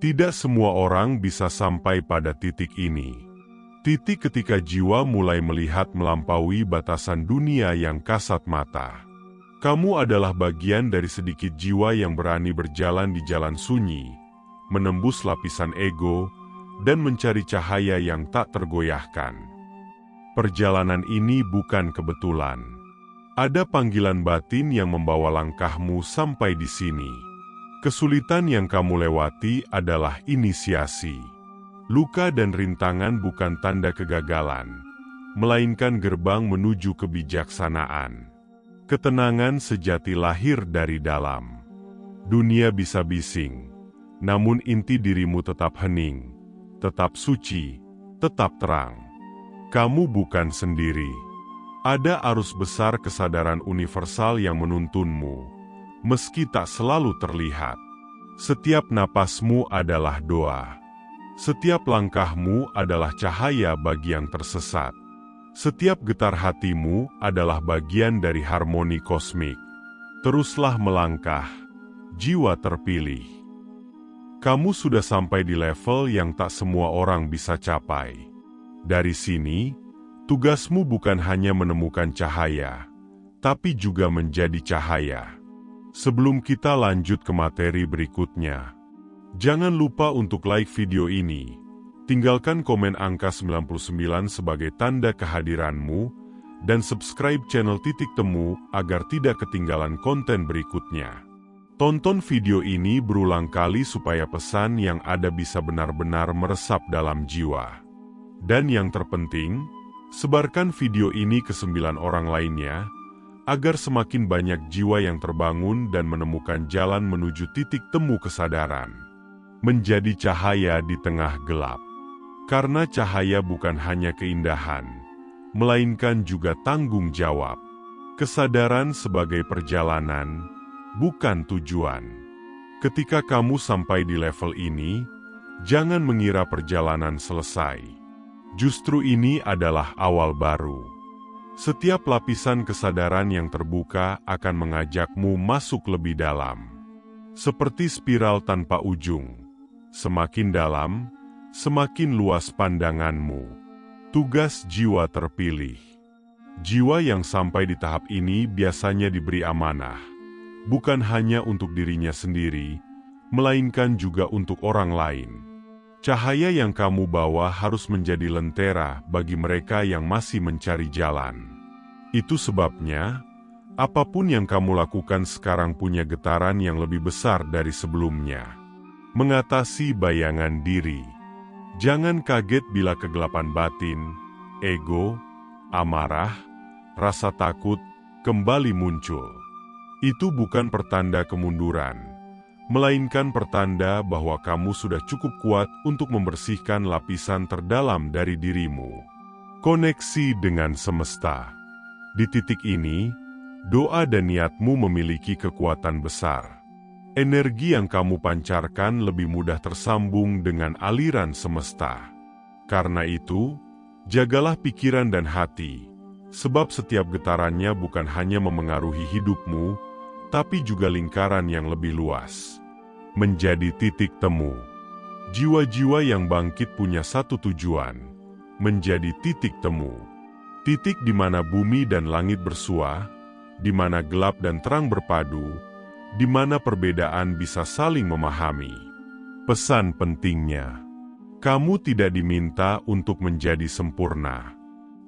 Tidak semua orang bisa sampai pada titik ini. Titik ketika jiwa mulai melihat melampaui batasan dunia yang kasat mata. Kamu adalah bagian dari sedikit jiwa yang berani berjalan di jalan sunyi, menembus lapisan ego, dan mencari cahaya yang tak tergoyahkan. Perjalanan ini bukan kebetulan. Ada panggilan batin yang membawa langkahmu sampai di sini. Kesulitan yang kamu lewati adalah inisiasi. Luka dan rintangan bukan tanda kegagalan, melainkan gerbang menuju kebijaksanaan. Ketenangan sejati lahir dari dalam. Dunia bisa bising, namun inti dirimu tetap hening, tetap suci, tetap terang. Kamu bukan sendiri. Ada arus besar kesadaran universal yang menuntunmu, meski tak selalu terlihat. Setiap napasmu adalah doa. Setiap langkahmu adalah cahaya bagi yang tersesat. Setiap getar hatimu adalah bagian dari harmoni kosmik. Teruslah melangkah, jiwa terpilih. Kamu sudah sampai di level yang tak semua orang bisa capai. Dari sini, tugasmu bukan hanya menemukan cahaya, tapi juga menjadi cahaya. Sebelum kita lanjut ke materi berikutnya, jangan lupa untuk like video ini, tinggalkan komen angka 99 sebagai tanda kehadiranmu, dan subscribe channel Titik Temu agar tidak ketinggalan konten berikutnya. Tonton video ini berulang kali supaya pesan yang ada bisa benar-benar meresap dalam jiwa. Dan yang terpenting, sebarkan video ini ke 9 orang lainnya, agar semakin banyak jiwa yang terbangun dan menemukan jalan menuju titik temu kesadaran. Menjadi cahaya di tengah gelap. Karena cahaya bukan hanya keindahan, melainkan juga tanggung jawab. Kesadaran sebagai perjalanan, bukan tujuan. Ketika kamu sampai di level ini, jangan mengira perjalanan selesai. Justru ini adalah awal baru. Setiap lapisan kesadaran yang terbuka akan mengajakmu masuk lebih dalam. Seperti spiral tanpa ujung. Semakin dalam, semakin luas pandanganmu. Tugas jiwa terpilih. Jiwa yang sampai di tahap ini biasanya diberi amanah. Bukan hanya untuk dirinya sendiri, melainkan juga untuk orang lain. Cahaya yang kamu bawa harus menjadi lentera bagi mereka yang masih mencari jalan. Itu sebabnya, apapun yang kamu lakukan sekarang punya getaran yang lebih besar dari sebelumnya. Mengatasi bayangan diri. Jangan kaget bila kegelapan batin, ego, amarah, rasa takut kembali muncul. Itu bukan pertanda kemunduran, melainkan pertanda bahwa kamu sudah cukup kuat untuk membersihkan lapisan terdalam dari dirimu. Koneksi dengan semesta. Di titik ini, doa dan niatmu memiliki kekuatan besar. Energi yang kamu pancarkan lebih mudah tersambung dengan aliran semesta. Karena itu, jagalah pikiran dan hati, sebab setiap getarannya bukan hanya memengaruhi hidupmu, tapi juga lingkaran yang lebih luas. Menjadi titik temu. Jiwa-jiwa yang bangkit punya satu tujuan, menjadi titik temu. Titik di mana bumi dan langit bersua, di mana gelap dan terang berpadu, di mana perbedaan bisa saling memahami. Pesan pentingnya, kamu tidak diminta untuk menjadi sempurna.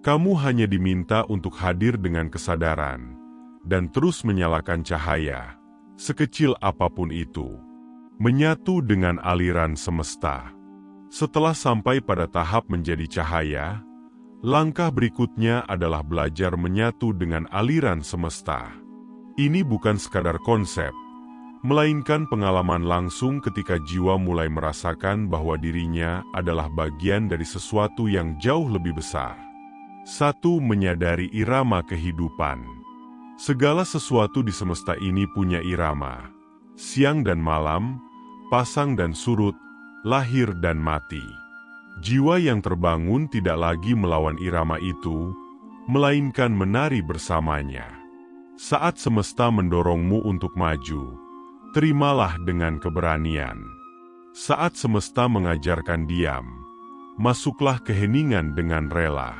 Kamu hanya diminta untuk hadir dengan kesadaran, dan terus menyalakan cahaya, sekecil apapun itu. Menyatu dengan aliran semesta. Setelah sampai pada tahap menjadi cahaya, langkah berikutnya adalah belajar menyatu dengan aliran semesta. Ini bukan sekadar konsep, melainkan pengalaman langsung ketika jiwa mulai merasakan bahwa dirinya adalah bagian dari sesuatu yang jauh lebih besar. 1. Menyadari irama kehidupan. Segala sesuatu di semesta ini punya irama. Siang dan malam, pasang dan surut, lahir dan mati. Jiwa yang terbangun tidak lagi melawan irama itu, melainkan menari bersamanya. Saat semesta mendorongmu untuk maju, terimalah dengan keberanian. Saat semesta mengajarkan diam, masuklah ke heningan dengan rela.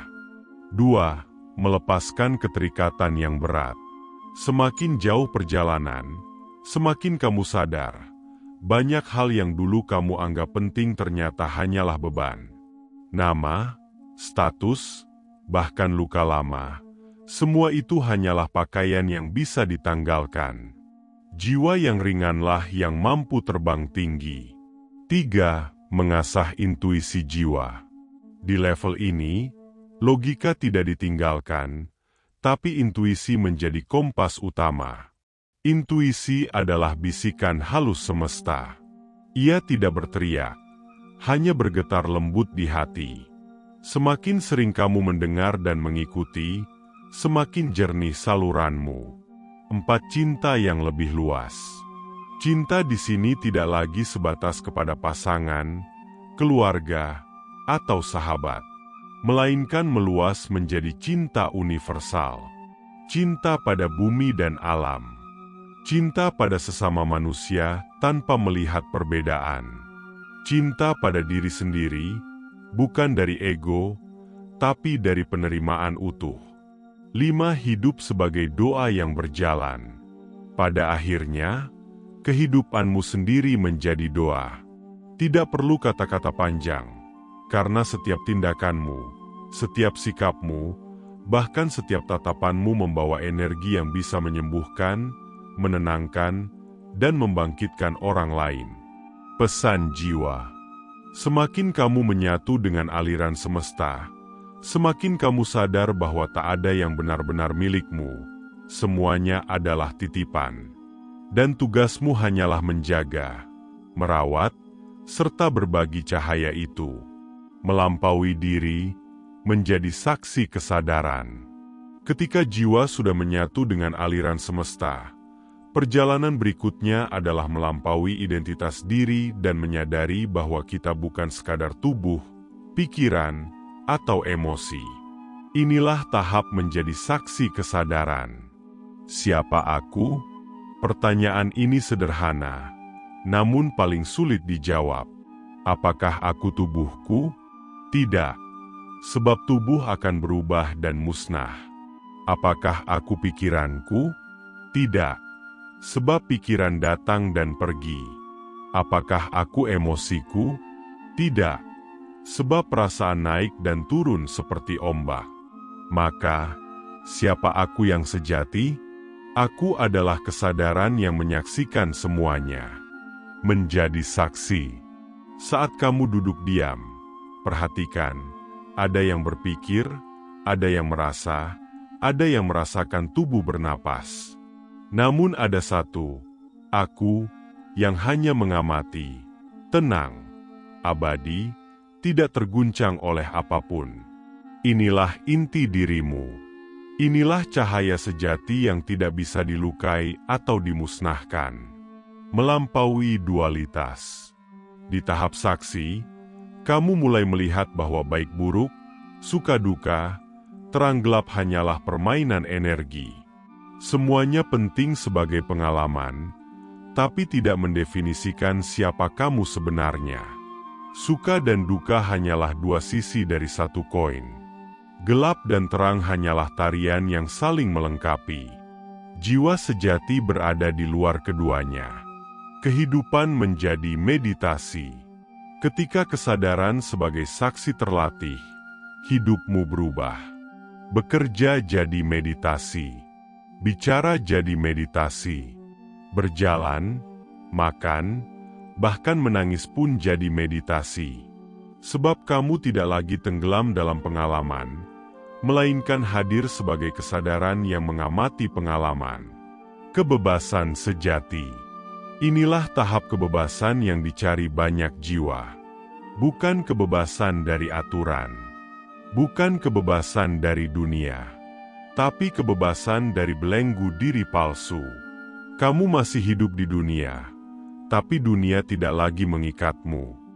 2. Melepaskan keterikatan yang berat. Semakin jauh perjalanan, semakin kamu sadar, banyak hal yang dulu kamu anggap penting ternyata hanyalah beban. Nama, status, bahkan luka lama, semua itu hanyalah pakaian yang bisa ditanggalkan. Jiwa yang ringanlah yang mampu terbang tinggi. 3. Mengasah intuisi jiwa. Di level ini, logika tidak ditinggalkan, tapi intuisi menjadi kompas utama. Intuisi adalah bisikan halus semesta. Ia tidak berteriak, hanya bergetar lembut di hati. Semakin sering kamu mendengar dan mengikuti, semakin jernih saluranmu. 4. Cinta yang lebih luas. Cinta di sini tidak lagi sebatas kepada pasangan, keluarga, atau sahabat, melainkan meluas menjadi cinta universal. Cinta pada bumi dan alam. Cinta pada sesama manusia tanpa melihat perbedaan. Cinta pada diri sendiri, bukan dari ego, tapi dari penerimaan utuh. 5. Hidup sebagai doa yang berjalan. Pada akhirnya, kehidupanmu sendiri menjadi doa. Tidak perlu kata-kata panjang, karena setiap tindakanmu, setiap sikapmu, bahkan setiap tatapanmu membawa energi yang bisa menyembuhkan, menenangkan, dan membangkitkan orang lain. Pesan jiwa. Semakin kamu menyatu dengan aliran semesta, semakin kamu sadar bahwa tak ada yang benar-benar milikmu. Semuanya adalah titipan. Dan tugasmu hanyalah menjaga, merawat, serta berbagi cahaya itu. Melampaui diri, menjadi saksi kesadaran. Ketika jiwa sudah menyatu dengan aliran semesta, perjalanan berikutnya adalah melampaui identitas diri dan menyadari bahwa kita bukan sekadar tubuh, pikiran, atau emosi. Inilah tahap menjadi saksi kesadaran. Siapa aku? Pertanyaan ini sederhana, namun paling sulit dijawab. Apakah aku tubuhku? Tidak, sebab tubuh akan berubah dan musnah. Apakah aku pikiranku? Tidak, sebab pikiran datang dan pergi. Apakah aku emosiku? Tidak, sebab perasaan naik dan turun seperti ombak. Maka, siapa aku yang sejati? Aku adalah kesadaran yang menyaksikan semuanya. Menjadi saksi. Saat kamu duduk diam, perhatikan, ada yang berpikir, ada yang merasa, ada yang merasakan tubuh bernapas. Namun ada satu, aku, yang hanya mengamati, tenang, abadi, tidak terguncang oleh apapun. Inilah inti dirimu. Inilah cahaya sejati yang tidak bisa dilukai atau dimusnahkan. Melampaui dualitas. Di tahap saksi, kamu mulai melihat bahwa baik buruk, suka duka, terang gelap hanyalah permainan energi. Semuanya penting sebagai pengalaman, tapi tidak mendefinisikan siapa kamu sebenarnya. Suka dan duka hanyalah dua sisi dari satu koin. Gelap dan terang hanyalah tarian yang saling melengkapi. Jiwa sejati berada di luar keduanya. Kehidupan menjadi meditasi. Ketika kesadaran sebagai saksi terlatih, hidupmu berubah. Bekerja jadi meditasi. Bicara jadi meditasi. Berjalan, makan, bahkan menangis pun jadi meditasi. Sebab kamu tidak lagi tenggelam dalam pengalaman, melainkan hadir sebagai kesadaran yang mengamati pengalaman. Kebebasan sejati. Inilah tahap kebebasan yang dicari banyak jiwa. Bukan kebebasan dari aturan. Bukan kebebasan dari dunia. Tapi kebebasan dari belenggu diri palsu. Kamu masih hidup di dunia, tapi dunia tidak lagi mengikatmu.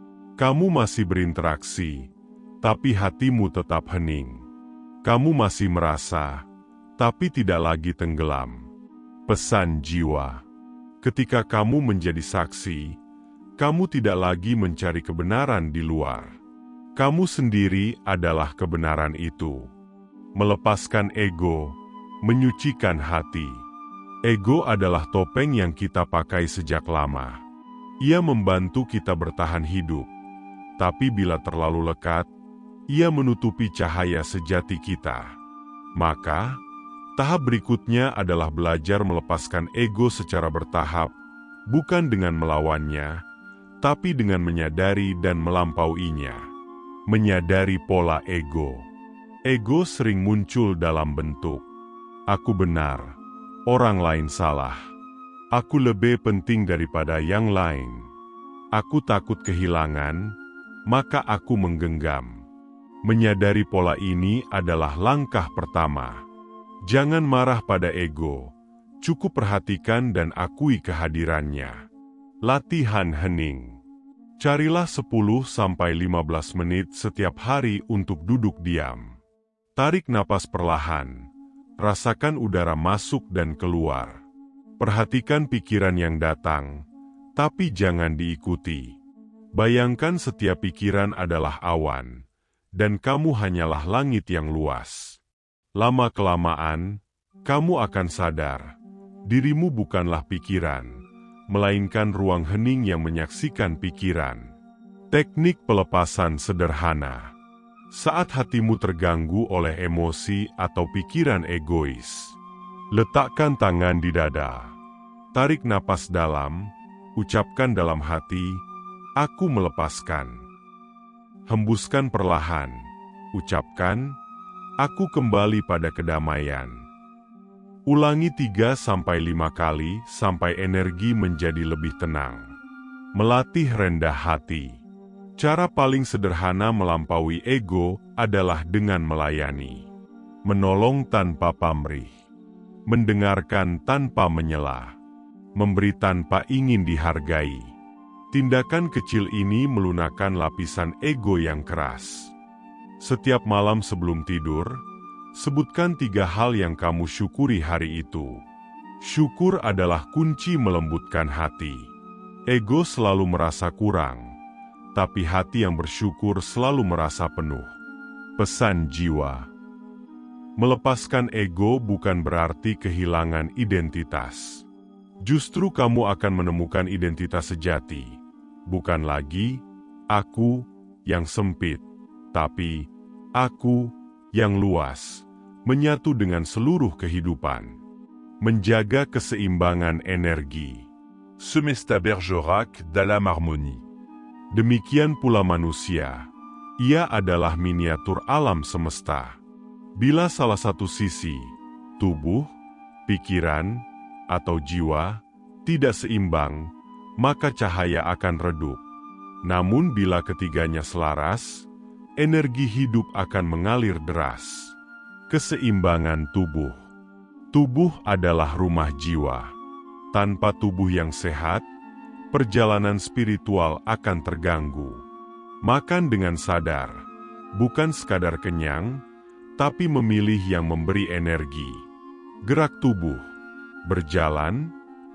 Kamu masih berinteraksi, tapi hatimu tetap hening. Kamu masih merasa, tapi tidak lagi tenggelam. Pesan jiwa. Ketika kamu menjadi saksi, Kamu tidak lagi mencari kebenaran di luar. Kamu sendiri adalah kebenaran itu. Melepaskan ego, menyucikan hati. Ego adalah topeng yang kita pakai sejak lama. Ia membantu kita bertahan hidup. Tapi bila terlalu lekat, ia menutupi cahaya sejati kita. Maka, tahap berikutnya adalah belajar melepaskan ego secara bertahap, bukan dengan melawannya, tapi dengan menyadari dan melampauinya. Menyadari pola ego. Ego sering muncul dalam bentuk, aku benar, orang lain salah. Aku lebih penting daripada yang lain. Aku takut kehilangan, maka aku menggenggam. Menyadari pola ini adalah langkah pertama. Jangan marah pada ego, cukup perhatikan dan akui kehadirannya. Latihan hening. Carilah 10-15 menit setiap hari untuk duduk diam. Tarik napas perlahan, rasakan udara masuk dan keluar. Perhatikan pikiran yang datang, tapi jangan diikuti. Bayangkan setiap pikiran adalah awan, dan kamu hanyalah langit yang luas. Lama-kelamaan, kamu akan sadar, dirimu bukanlah pikiran, melainkan ruang hening yang menyaksikan pikiran. Teknik pelepasan sederhana. Saat hatimu terganggu oleh emosi atau pikiran egois, letakkan tangan di dada. Tarik napas dalam, ucapkan dalam hati, aku melepaskan. Hembuskan perlahan, ucapkan, aku kembali pada kedamaian. Ulangi 3-5 kali sampai energi menjadi lebih tenang. Melatih rendah hati. Cara paling sederhana melampaui ego adalah dengan melayani. Menolong tanpa pamrih. Mendengarkan tanpa menyela. Memberi tanpa ingin dihargai. Tindakan kecil ini melunakkan lapisan ego yang keras. Setiap malam sebelum tidur, sebutkan 3 hal yang kamu syukuri hari itu. Syukur adalah kunci melembutkan hati. Ego selalu merasa kurang, tapi hati yang bersyukur selalu merasa penuh. Pesan jiwa. Melepaskan ego bukan berarti kehilangan identitas. Justru kamu akan menemukan identitas sejati. Bukan lagi aku yang sempit, tapi aku yang luas, menyatu dengan seluruh kehidupan. Menjaga keseimbangan energi. Semesta Bergerac dalam harmonie. Demikian pula manusia, ia adalah miniatur alam semesta. Bila salah satu sisi, tubuh, pikiran, atau jiwa, tidak seimbang, maka cahaya akan redup. Namun bila ketiganya selaras, energi hidup akan mengalir deras. Keseimbangan tubuh. Tubuh adalah rumah jiwa. Tanpa tubuh yang sehat, perjalanan spiritual akan terganggu. Makan dengan sadar, bukan sekadar kenyang, tapi memilih yang memberi energi. Gerak tubuh, berjalan,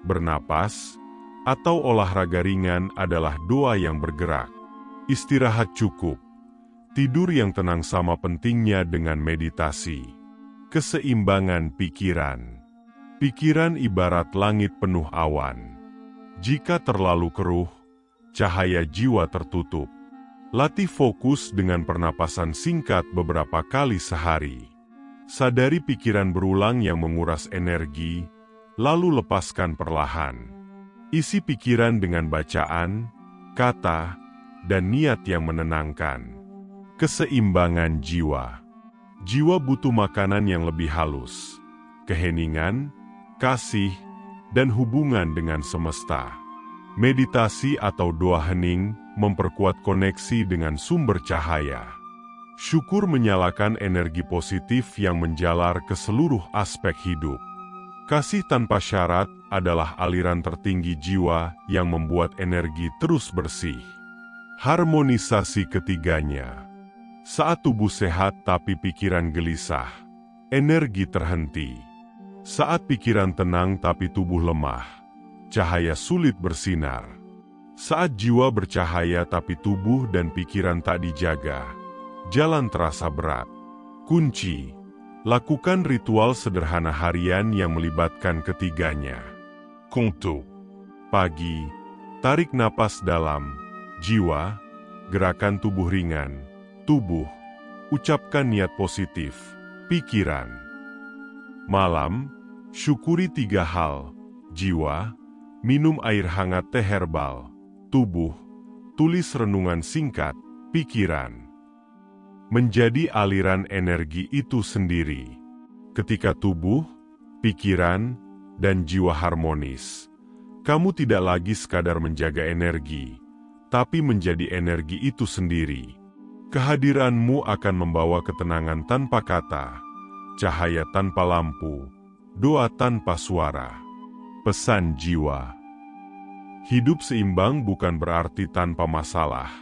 bernapas, atau olahraga ringan adalah doa yang bergerak. Istirahat cukup. Tidur yang tenang sama pentingnya dengan meditasi. Keseimbangan pikiran. Pikiran ibarat langit penuh awan. Jika terlalu keruh, cahaya jiwa tertutup. Latih fokus dengan pernapasan singkat beberapa kali sehari. Sadari pikiran berulang yang menguras energi, lalu lepaskan perlahan. Isi pikiran dengan bacaan, kata, dan niat yang menenangkan. Keseimbangan jiwa. Jiwa butuh makanan yang lebih halus, keheningan, kasih, dan hubungan dengan semesta. Meditasi atau doa hening memperkuat koneksi dengan sumber cahaya. Syukur menyalakan energi positif yang menjalar ke seluruh aspek hidup. Kasih tanpa syarat adalah aliran tertinggi jiwa yang membuat energi terus bersih. Harmonisasi ketiganya. Saat tubuh sehat tapi pikiran gelisah, energi terhenti. Saat pikiran tenang tapi tubuh lemah, cahaya sulit bersinar. Saat jiwa bercahaya tapi tubuh dan pikiran tak dijaga, jalan terasa berat. Kunci: lakukan ritual sederhana harian yang melibatkan ketiganya. Konto. Pagi, tarik napas dalam, jiwa, gerakan tubuh ringan, tubuh, ucapkan niat positif, pikiran. Malam, syukuri 3 hal, jiwa, minum air hangat teh herbal, tubuh, tulis renungan singkat, pikiran. Menjadi aliran energi itu sendiri. Ketika tubuh, pikiran, dan jiwa harmonis, kamu tidak lagi sekadar menjaga energi, tapi menjadi energi itu sendiri. Kehadiranmu akan membawa ketenangan tanpa kata, cahaya tanpa lampu, doa tanpa suara. Pesan jiwa: hidup seimbang bukan berarti tanpa masalah,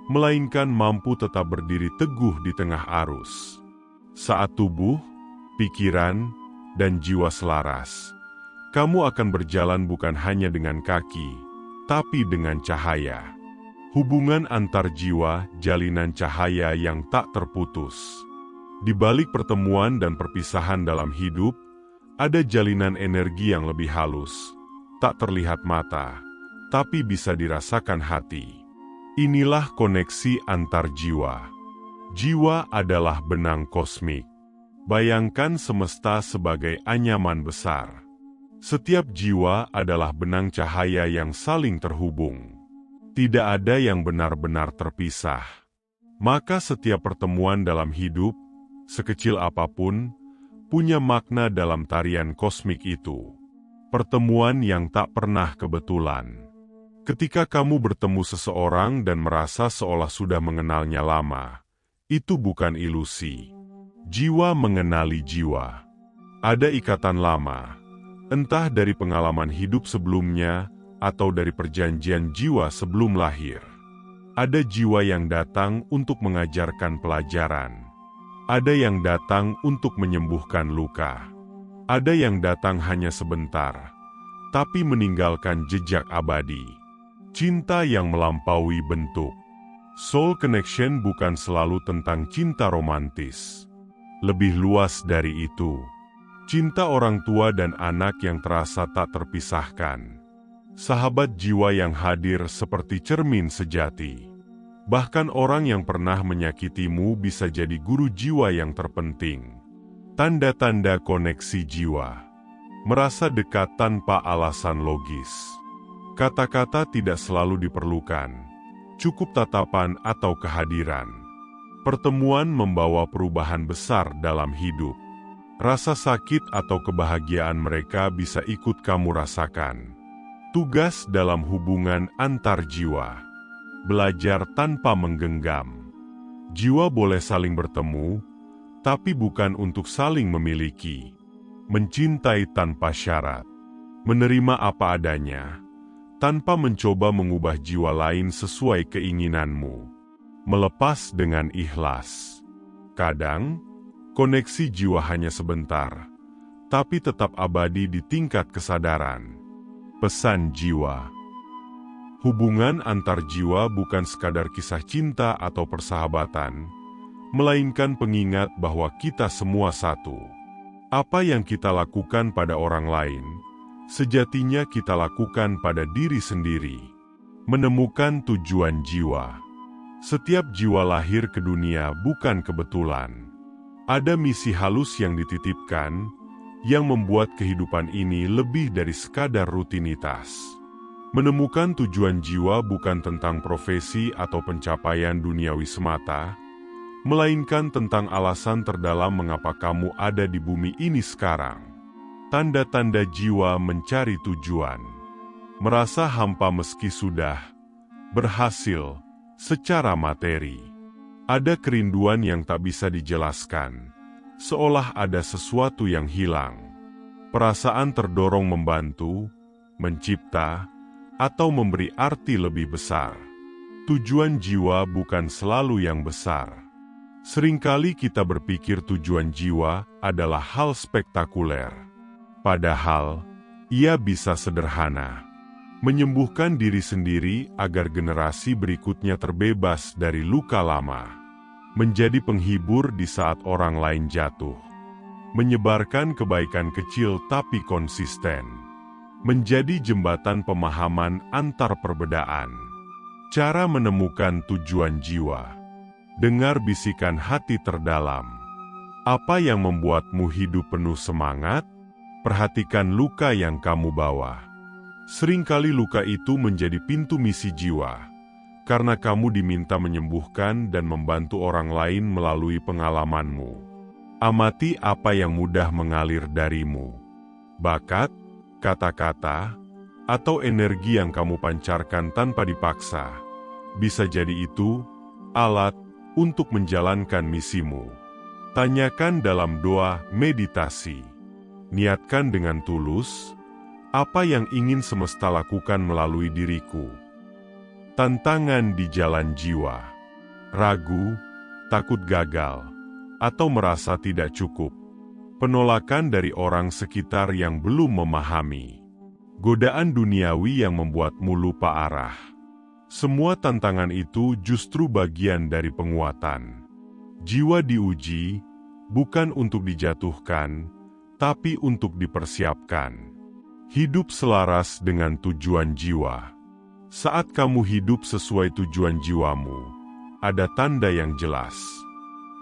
melainkan mampu tetap berdiri teguh di tengah arus. Saat tubuh, pikiran, dan jiwa selaras, kamu akan berjalan bukan hanya dengan kaki, tapi dengan cahaya. Hubungan antar jiwa, jalinan cahaya yang tak terputus. Di balik pertemuan dan perpisahan dalam hidup, ada jalinan energi yang lebih halus, tak terlihat mata, tapi bisa dirasakan hati. Inilah koneksi antar jiwa. Jiwa adalah benang kosmik. Bayangkan semesta sebagai anyaman besar. Setiap jiwa adalah benang cahaya yang saling terhubung. Tidak ada yang benar-benar terpisah. Maka setiap pertemuan dalam hidup, sekecil apapun, punya makna dalam tarian kosmik itu. Pertemuan yang tak pernah kebetulan. Ketika kamu bertemu seseorang dan merasa seolah sudah mengenalnya lama, itu bukan ilusi. Jiwa mengenali jiwa. Ada ikatan lama, entah dari pengalaman hidup sebelumnya atau dari perjanjian jiwa sebelum lahir. Ada jiwa yang datang untuk mengajarkan pelajaran. Ada yang datang untuk menyembuhkan luka. Ada yang datang hanya sebentar, tapi meninggalkan jejak abadi. Cinta yang melampaui bentuk. Soul connection bukan selalu tentang cinta romantis. Lebih luas dari itu, cinta orang tua dan anak yang terasa tak terpisahkan. Sahabat jiwa yang hadir seperti cermin sejati. Bahkan orang yang pernah menyakitimu bisa jadi guru jiwa yang terpenting. Tanda-tanda koneksi jiwa. Merasa dekat tanpa alasan logis. Kata-kata tidak selalu diperlukan. Cukup tatapan atau kehadiran. Pertemuan membawa perubahan besar dalam hidup. Rasa sakit atau kebahagiaan mereka bisa ikut kamu rasakan. Tugas dalam hubungan antar jiwa. Belajar tanpa menggenggam. Jiwa boleh saling bertemu, tapi bukan untuk saling memiliki. Mencintai tanpa syarat. Menerima apa adanya, tanpa mencoba mengubah jiwa lain sesuai keinginanmu. Melepas dengan ikhlas. Kadang, koneksi jiwa hanya sebentar, tapi tetap abadi di tingkat kesadaran. Pesan jiwa. Hubungan antar jiwa bukan sekadar kisah cinta atau persahabatan, melainkan pengingat bahwa kita semua satu. Apa yang kita lakukan pada orang lain, sejatinya kita lakukan pada diri sendiri. Menemukan tujuan jiwa. Setiap jiwa lahir ke dunia bukan kebetulan. Ada misi halus yang dititipkan, yang membuat kehidupan ini lebih dari sekadar rutinitas. Menemukan tujuan jiwa bukan tentang profesi atau pencapaian duniawi semata, melainkan tentang alasan terdalam mengapa kamu ada di bumi ini sekarang. Tanda-tanda jiwa mencari tujuan. Merasa hampa meski sudah berhasil secara materi. Ada kerinduan yang tak bisa dijelaskan, seolah ada sesuatu yang hilang. Perasaan terdorong membantu, mencipta, atau memberi arti lebih besar. Tujuan jiwa bukan selalu yang besar. Seringkali kita berpikir tujuan jiwa adalah hal spektakuler. Padahal, ia bisa sederhana. menyembuhkan diri sendiri agar generasi berikutnya terbebas dari luka lama, menjadi penghibur di saat orang lain jatuh, menyebarkan kebaikan kecil tapi konsisten, menjadi jembatan pemahaman antar perbedaan. Cara menemukan tujuan jiwa. Dengar bisikan hati terdalam. Apa yang membuatmu hidup penuh semangat? Perhatikan luka yang kamu bawa. Seringkali luka itu menjadi pintu misi jiwa, karena kamu diminta menyembuhkan dan membantu orang lain melalui pengalamanmu. Amati apa yang mudah mengalir darimu. Bakat, kata-kata, atau energi yang kamu pancarkan tanpa dipaksa. Bisa jadi itu alat untuk menjalankan misimu. Tanyakan dalam doa meditasi. Niatkan dengan tulus, apa yang ingin semesta lakukan melalui diriku. Tantangan di jalan jiwa. Ragu, takut gagal, atau merasa tidak cukup. Penolakan dari orang sekitar yang belum memahami. Godaan duniawi yang membuatmu lupa arah. Semua tantangan itu justru bagian dari penguatan. Jiwa diuji, bukan untuk dijatuhkan, tapi untuk dipersiapkan. Hidup selaras dengan tujuan jiwa. Saat kamu hidup sesuai tujuan jiwamu, ada tanda yang jelas.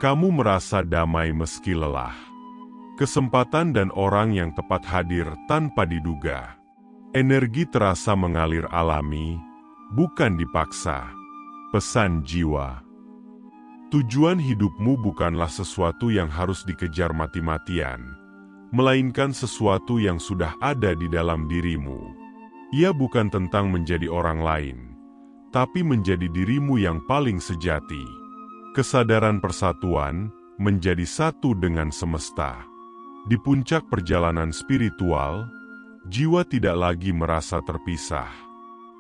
Kamu merasa damai meski lelah. Kesempatan dan orang yang tepat hadir tanpa diduga. Energi terasa mengalir alami, bukan dipaksa. Pesan jiwa. Tujuan hidupmu bukanlah sesuatu yang harus dikejar mati-matian, melainkan sesuatu yang sudah ada di dalam dirimu. Ia bukan tentang menjadi orang lain, tapi menjadi dirimu yang paling sejati. Kesadaran persatuan menjadi satu dengan semesta. Di puncak perjalanan spiritual, jiwa tidak lagi merasa terpisah.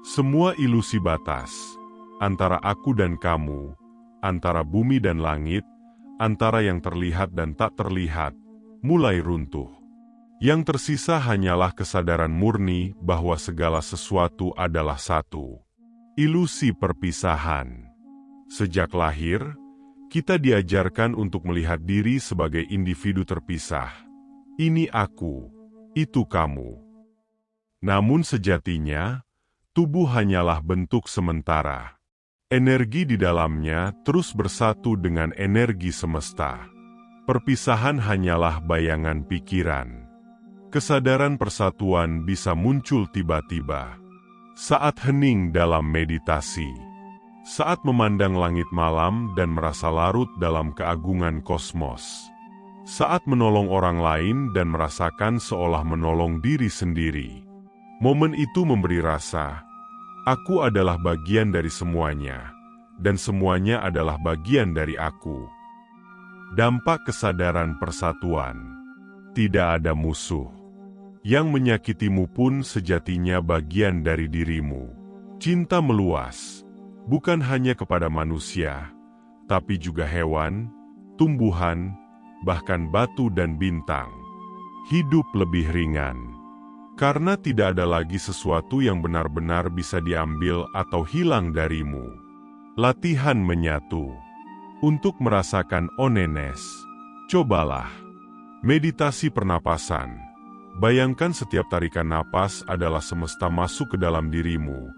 Semua ilusi batas, antara aku dan kamu, antara bumi dan langit, antara yang terlihat dan tak terlihat, mulai runtuh. Yang tersisa hanyalah kesadaran murni bahwa segala sesuatu adalah satu. Ilusi perpisahan. Sejak lahir, kita diajarkan untuk melihat diri sebagai individu terpisah. Ini aku, itu kamu. Namun sejatinya, tubuh hanyalah bentuk sementara. Energi di dalamnya terus bersatu dengan energi semesta. Perpisahan hanyalah bayangan pikiran. Kesadaran persatuan bisa muncul tiba-tiba. Saat hening dalam meditasi. Saat memandang langit malam dan merasa larut dalam keagungan kosmos. Saat menolong orang lain dan merasakan seolah menolong diri sendiri. Momen itu memberi rasa, aku adalah bagian dari semuanya, dan semuanya adalah bagian dari aku. Dampak kesadaran persatuan. Tidak ada musuh. Yang menyakitimu pun sejatinya bagian dari dirimu. Cinta meluas, bukan hanya kepada manusia, tapi juga hewan, tumbuhan, bahkan batu dan bintang. Hidup lebih ringan. Karena tidak ada lagi sesuatu yang benar-benar bisa diambil atau hilang darimu. Latihan menyatu. Untuk merasakan onenes, cobalah. Meditasi pernapasan. Bayangkan setiap tarikan napas adalah semesta masuk ke dalam dirimu,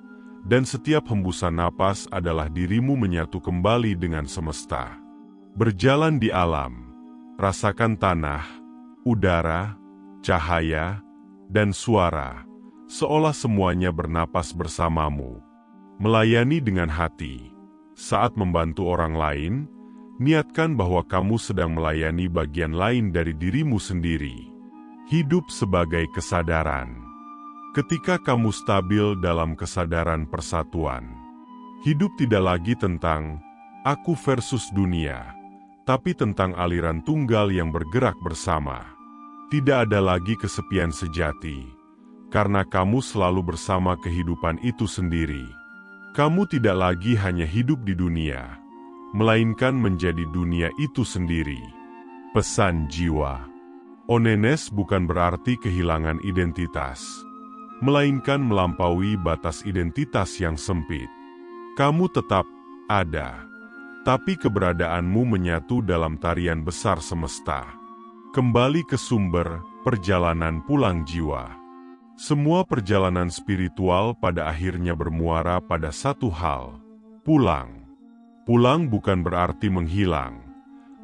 dan setiap hembusan napas adalah dirimu menyatu kembali dengan semesta. Berjalan di alam, rasakan tanah, udara, cahaya, dan suara, seolah semuanya bernapas bersamamu. Melayani dengan hati. Saat membantu orang lain, niatkan bahwa kamu sedang melayani bagian lain dari dirimu sendiri. Hidup sebagai kesadaran. Ketika kamu stabil dalam kesadaran persatuan, hidup tidak lagi tentang aku versus dunia, tapi tentang aliran tunggal yang bergerak bersama. Tidak ada lagi kesepian sejati, karena kamu selalu bersama kehidupan itu sendiri. Kamu tidak lagi hanya hidup di dunia, melainkan menjadi dunia itu sendiri. Pesan jiwa. Onenes bukan berarti kehilangan identitas, melainkan melampaui batas identitas yang sempit. Kamu tetap ada, tapi keberadaanmu menyatu dalam tarian besar semesta. Kembali ke sumber, perjalanan pulang jiwa. Semua perjalanan spiritual pada akhirnya bermuara pada satu hal, pulang. Pulang bukan berarti menghilang,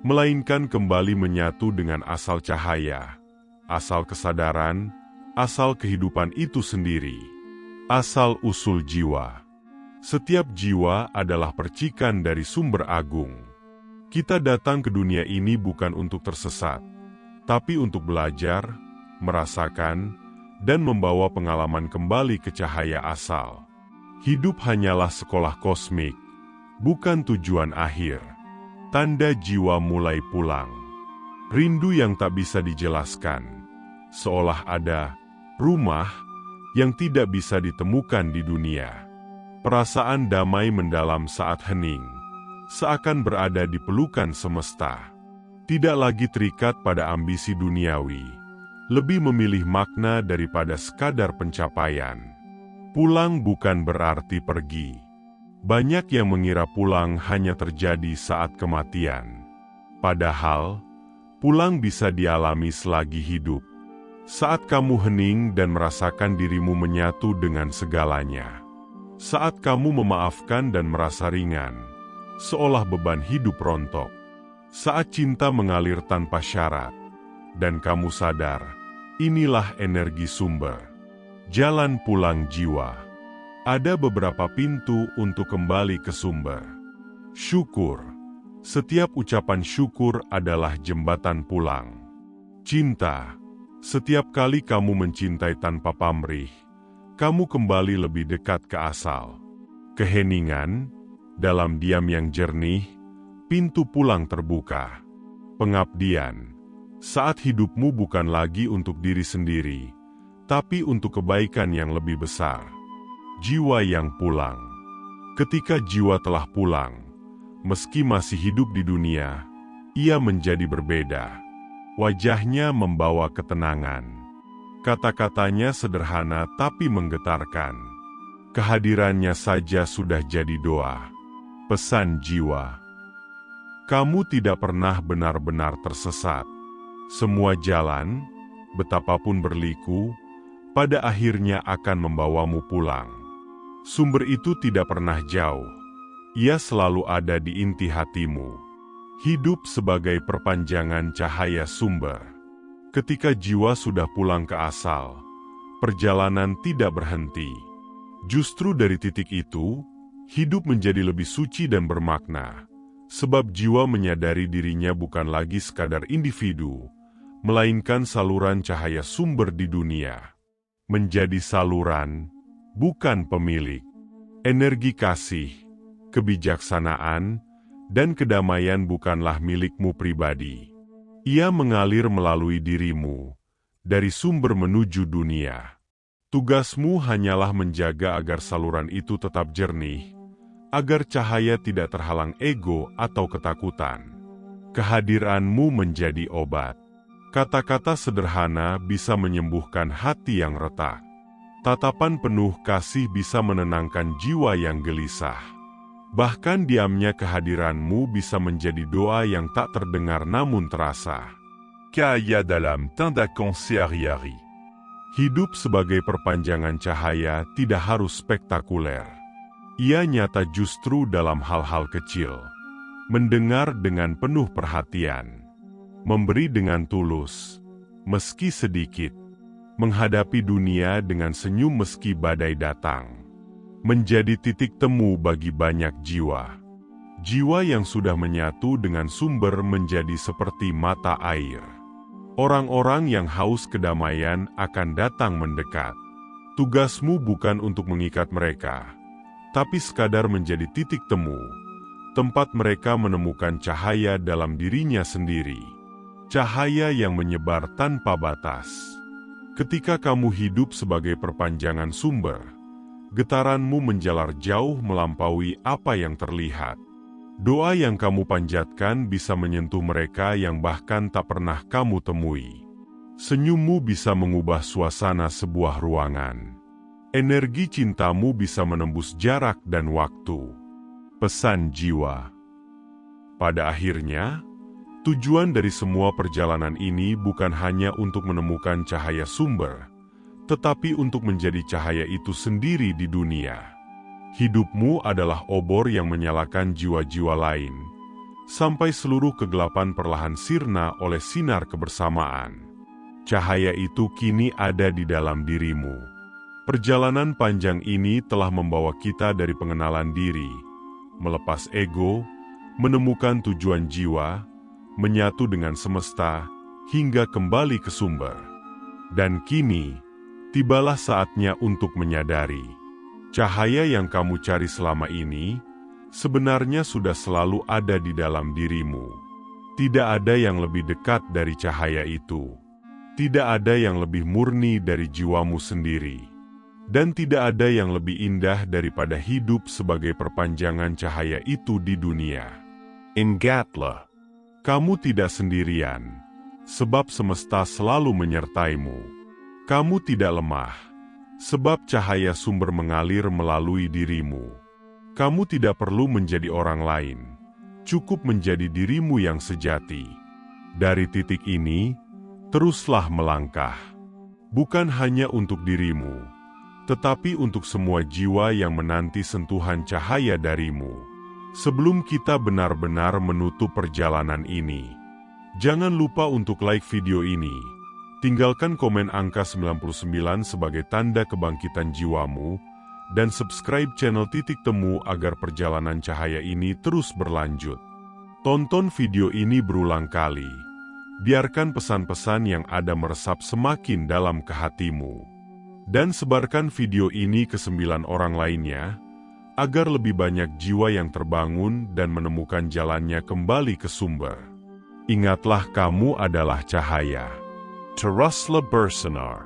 melainkan kembali menyatu dengan asal cahaya, asal kesadaran, asal kehidupan itu sendiri, asal usul jiwa. Setiap jiwa adalah percikan dari sumber agung. Kita datang ke dunia ini bukan untuk tersesat, tapi untuk belajar, merasakan, dan membawa pengalaman kembali ke cahaya asal. Hidup hanyalah sekolah kosmik, bukan tujuan akhir. Tanda jiwa mulai pulang. Rindu yang tak bisa dijelaskan, seolah ada rumah yang tidak bisa ditemukan di dunia. Perasaan damai mendalam saat hening, seakan berada di pelukan semesta. Tidak lagi terikat pada ambisi duniawi, lebih memilih makna daripada sekadar pencapaian. Pulang bukan berarti pergi. Banyak yang mengira pulang hanya terjadi saat kematian. Padahal, pulang bisa dialami selagi hidup. Saat kamu hening dan merasakan dirimu menyatu dengan segalanya. Saat kamu memaafkan dan merasa ringan, seolah beban hidup rontok. Saat cinta mengalir tanpa syarat, dan kamu sadar, inilah energi sumber. Jalan pulang jiwa. Ada beberapa pintu untuk kembali ke sumber. Syukur. Setiap ucapan syukur adalah jembatan pulang. Cinta. Setiap kali kamu mencintai tanpa pamrih, kamu kembali lebih dekat ke asal. Keheningan. Dalam diam yang jernih, pintu pulang terbuka. Pengabdian. Saat hidupmu bukan lagi untuk diri sendiri, tapi untuk kebaikan yang lebih besar. Jiwa yang pulang. Ketika jiwa telah pulang, meski masih hidup di dunia, ia menjadi berbeda. Wajahnya membawa ketenangan. Kata-katanya sederhana tapi menggetarkan. Kehadirannya saja sudah jadi doa. Pesan jiwa. Kamu tidak pernah benar-benar tersesat. Semua jalan, betapapun berliku, pada akhirnya akan membawamu pulang. Sumber itu tidak pernah jauh. Ia selalu ada di inti hatimu. Hidup sebagai perpanjangan cahaya sumber. Ketika jiwa sudah pulang ke asal, perjalanan tidak berhenti. Justru dari titik itu, hidup menjadi lebih suci dan bermakna. Sebab jiwa menyadari dirinya bukan lagi sekadar individu, melainkan saluran cahaya sumber di dunia. Menjadi saluran, bukan pemilik. Energi kasih, kebijaksanaan, dan kedamaian bukanlah milikmu pribadi. Ia mengalir melalui dirimu, dari sumber menuju dunia. Tugasmu hanyalah menjaga agar saluran itu tetap jernih, agar cahaya tidak terhalang ego atau ketakutan. Kehadiranmu menjadi obat. Kata-kata sederhana bisa menyembuhkan hati yang retak. Tatapan penuh kasih bisa menenangkan jiwa yang gelisah. Bahkan diamnya kehadiranmu bisa menjadi doa yang tak terdengar namun terasa. Cahaya dalam tanda konsiari. Hidup sebagai perpanjangan cahaya tidak harus spektakuler. Ia nyata justru dalam hal-hal kecil. Mendengar dengan penuh perhatian. Memberi dengan tulus, meski sedikit. Menghadapi dunia dengan senyum meski badai datang. Menjadi titik temu bagi banyak jiwa. Jiwa yang sudah menyatu dengan sumber menjadi seperti mata air. Orang-orang yang haus kedamaian akan datang mendekat. Tugasmu bukan untuk mengikat mereka, tapi sekadar menjadi titik temu, tempat mereka menemukan cahaya dalam dirinya sendiri. Cahaya yang menyebar tanpa batas. Ketika kamu hidup sebagai perpanjangan sumber, getaranmu menjalar jauh melampaui apa yang terlihat. Doa yang kamu panjatkan bisa menyentuh mereka yang bahkan tak pernah kamu temui. Senyummu bisa mengubah suasana sebuah ruangan. Energi cintamu bisa menembus jarak dan waktu. Pesan jiwa. Pada akhirnya, tujuan dari semua perjalanan ini bukan hanya untuk menemukan cahaya sumber, tetapi untuk menjadi cahaya itu sendiri di dunia. Hidupmu adalah obor yang menyalakan jiwa-jiwa lain, sampai seluruh kegelapan perlahan sirna oleh sinar kebersamaan. Cahaya itu kini ada di dalam dirimu. Perjalanan panjang ini telah membawa kita dari pengenalan diri, melepas ego, menemukan tujuan jiwa, menyatu dengan semesta, hingga kembali ke sumber. Dan kini, tibalah saatnya untuk menyadari, cahaya yang kamu cari selama ini, sebenarnya sudah selalu ada di dalam dirimu. Tidak ada yang lebih dekat dari cahaya itu. Tidak ada yang lebih murni dari jiwamu sendiri. Dan tidak ada yang lebih indah daripada hidup sebagai perpanjangan cahaya itu di dunia. Ingatlah, kamu tidak sendirian, sebab semesta selalu menyertaimu. Kamu tidak lemah, sebab cahaya sumber mengalir melalui dirimu. Kamu tidak perlu menjadi orang lain, cukup menjadi dirimu yang sejati. Dari titik ini, teruslah melangkah, bukan hanya untuk dirimu, tetapi untuk semua jiwa yang menanti sentuhan cahaya darimu. Sebelum kita benar-benar menutup perjalanan ini, jangan lupa untuk like video ini, tinggalkan komen angka 99 sebagai tanda kebangkitan jiwamu, dan subscribe channel Titik Temu agar perjalanan cahaya ini terus berlanjut. Tonton video ini berulang kali, biarkan pesan-pesan yang ada meresap semakin dalam ke hatimu. Dan sebarkan video ini ke 9 orang lainnya, agar lebih banyak jiwa yang terbangun dan menemukan jalannya kembali ke sumber. Ingatlah kamu adalah cahaya. Teruslah bersinar.